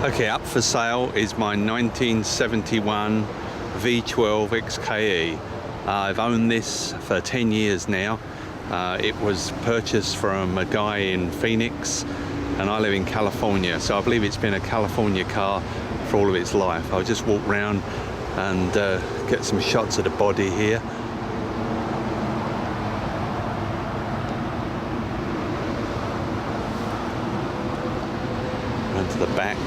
Okay, up for sale is my 1971 V12 XKE. I've owned this for 10 years now. It was purchased from a guy in Phoenix, and I live in California, so I believe it's been a California car for all of its life. I'll just walk around and get some shots of the body here. And to the back.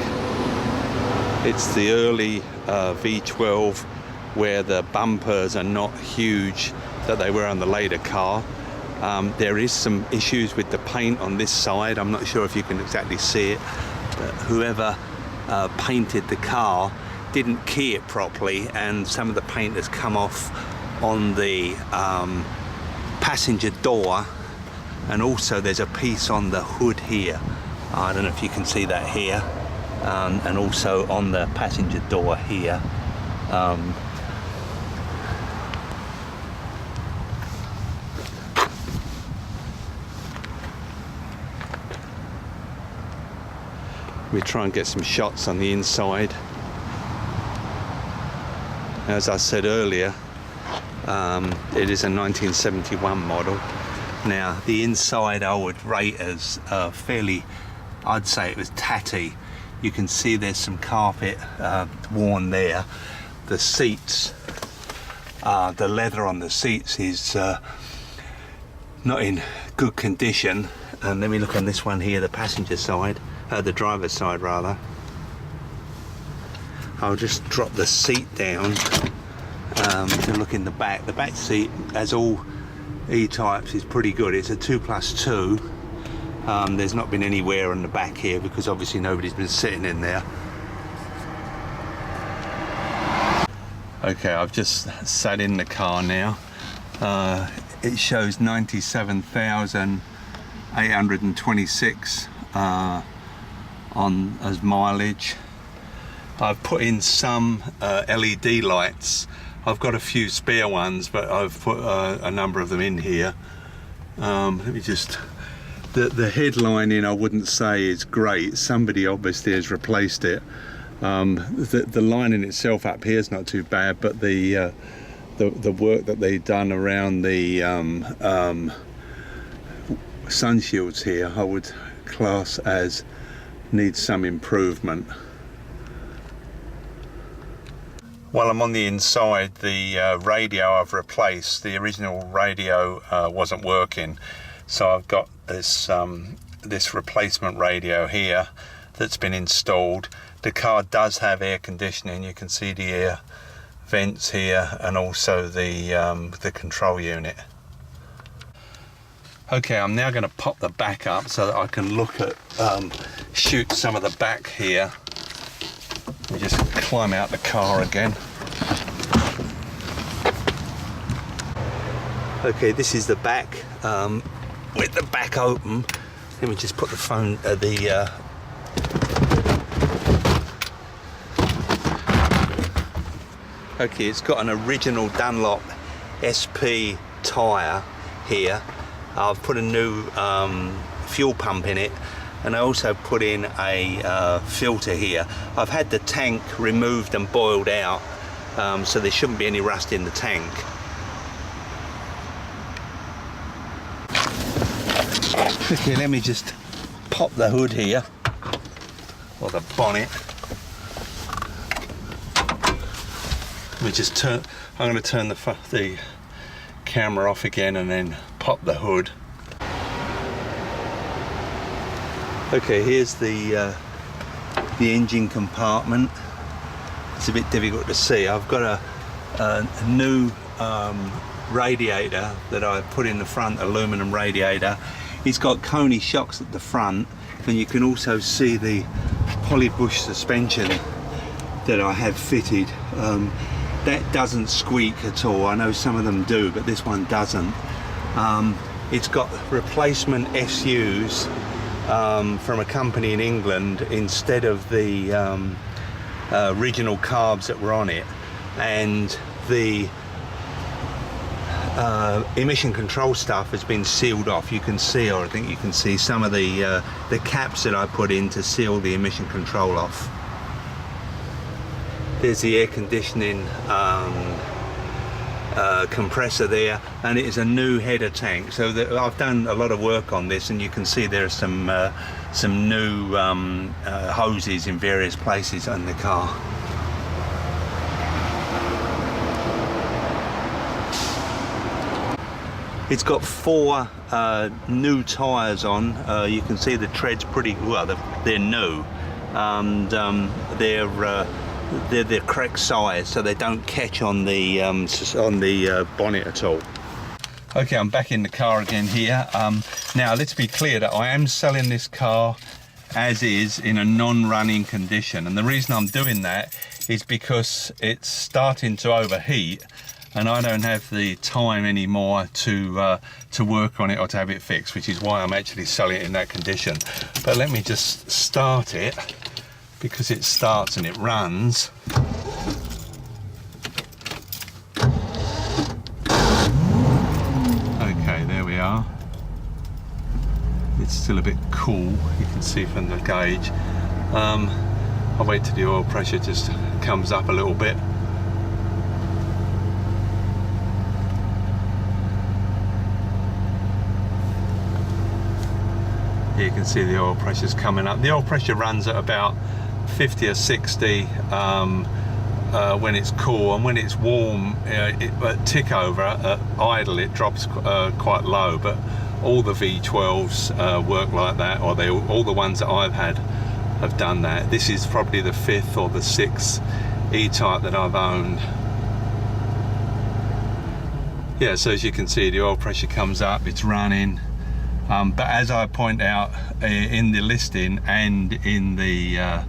It's the early V12 where the bumpers are not huge that they were on the later car. There is some issues with the paint on this side. I'm not sure if you can exactly see it, but whoever painted the car didn't key it properly, and some of the paint has come off on the passenger door, and also there's a piece on the hood here. I don't know if you can see that here, and also on the passenger door here. We try and get some shots on the inside. As I said earlier, it is a 1971 model. Now, the inside I would rate as fairly, I'd say it was tatty. You can see there's some carpet worn there. The seats, the leather on the seats is not in good condition. And let me look on this one here, the passenger side. The driver's side rather. I'll just drop the seat down to look in the back. The back seat, as all E-types, is pretty good. It's a 2+2. There's not been any wear on the back here because obviously nobody's been sitting in there. Okay, I've just sat in the car now. It shows 97,826 on as mileage. I've put in some LED lights. I've got a few spare ones, but I've put a number of them in here. Let me just, the headlining I wouldn't say is great. Somebody obviously has replaced it. The lining itself up here is not too bad, but the work that they've done around the sun shields here I would class as needs some improvement. While I'm on the inside, the radio I've replaced. The original radio wasn't working, so I've got this this replacement radio here that's been installed. The car does have air conditioning. You can see the air vents here, and also the control unit. Okay, I'm now going to pop the back up so that I can look at, shoot some of the back here. Let me just climb out the car again. Okay, this is the back, with the back open. Let me just put the phone, Okay, it's got an original Dunlop SP tyre here. I've put a new fuel pump in it, and I also put in a filter here. I've had the tank removed and boiled out, so there shouldn't be any rust in the tank. Okay, let me just pop the hood here, or the bonnet. Let me just turn, I'm going to turn the camera off again and then pop the hood. Okay, here's the engine compartment. It's a bit difficult to see. I've got a new radiator that I put in the front, aluminum radiator. It's got Coney shocks at the front, and you can also see the polybush suspension that I have fitted. That doesn't squeak at all. I know some of them do, but this one doesn't. It's got replacement SUs from a company in England instead of the original carbs that were on it, and the emission control stuff has been sealed off. You can see, or I think you can see some of the caps that I put in to seal the emission control off. There's the air conditioning compressor there, and it is a new header tank. So I've done a lot of work on this, and you can see there are some new hoses in various places on the car. It's got 4 new tyres on. You can see the tread's pretty well. They're new, and they're the correct size, so they don't catch on the bonnet at all. Okay, I'm back in the car again here. Now let's be clear that I am selling this car as is in a non-running condition, and the reason I'm doing that is because it's starting to overheat, and I don't have the time anymore to work on it or to have it fixed, which is why I'm actually selling it in that condition. But let me just start it, because it starts and it runs. Okay, there we are. It's still a bit cool, you can see from the gauge. I'll wait till the oil pressure just comes up a little bit. Here you can see the oil pressure's coming up. The oil pressure runs at about 50 or 60 when it's cool, and when it's warm, at tick over, at idle, it drops quite low. But all the V12s work like that, or all the ones that I've had have done that. This is probably the 5th or the 6th E-Type that I've owned. Yeah, so as you can see, the oil pressure comes up, it's running. But as I point out in the listing and in the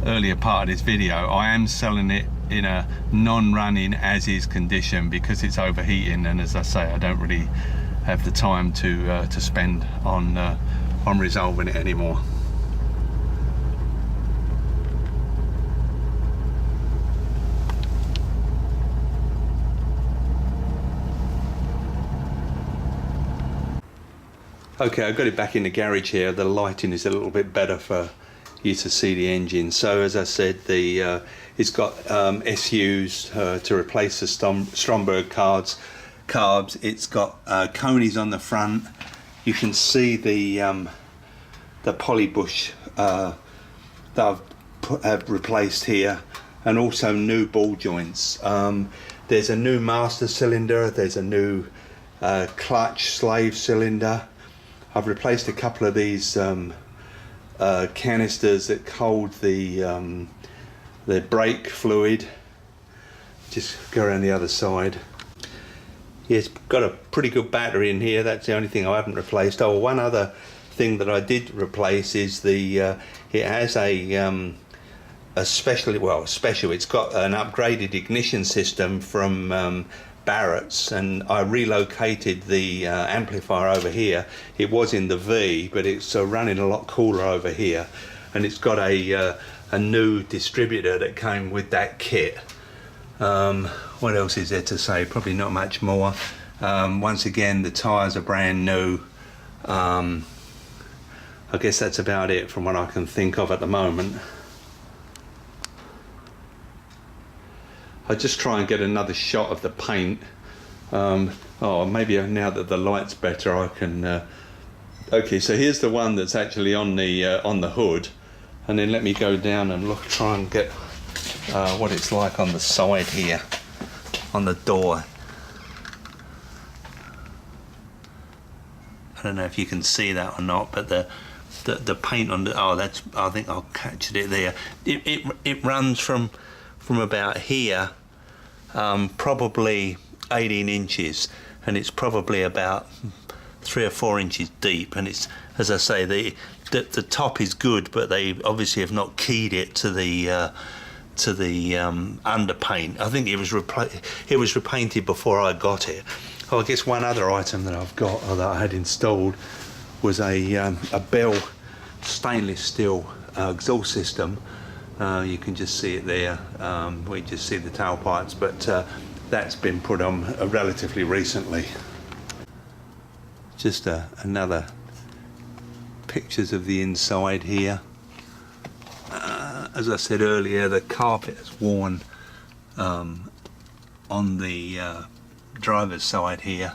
earlier part of this video, I am selling it in a non-running as-is condition because it's overheating, and as I say, I don't really have the time to spend on resolving it anymore. Okay, I've got it back in the garage here. The lighting is a little bit better for you to see the engine. So as I said, it's got SUs to replace the Stromberg carbs. It's got conies on the front. You can see the polybush that I've replaced here, and also new ball joints. There's a new master cylinder. There's a new clutch slave cylinder. I've replaced a couple of these canisters that hold the brake fluid. Just go around the other side. Yeah, it's got a pretty good battery in here. That's the only thing I haven't replaced. Oh, one other thing that I did replace is it has a special. It's got an upgraded ignition system from Barrett's, and I relocated the amplifier over here. It was in the V, but it's running a lot cooler over here, and it's got a new distributor that came with that kit. What else is there to say? Probably not much more. Once again, the tyres are brand new. I guess that's about it from what I can think of at the moment. I'll just try and get another shot of the paint. Oh, maybe now that the light's better, I can. Okay, so here's the one that's actually on the hood, and then let me go down and try and get what it's like on the side here, on the door. I don't know if you can see that or not, but the paint on the I think I'll captured it there. It runs from about here, probably 18 inches, and it's probably about 3 or 4 inches deep, and it's, as I say, the top is good, but they obviously have not keyed it to the underpaint. I think it was repainted before I got it. Oh, I guess one other item that I've got, or that I had installed, was a Bell stainless steel exhaust system. You can just see it there. We just see the tailpipes, but that's been put on relatively recently. Just another pictures of the inside here. As I said earlier, the carpet has worn on the driver's side here,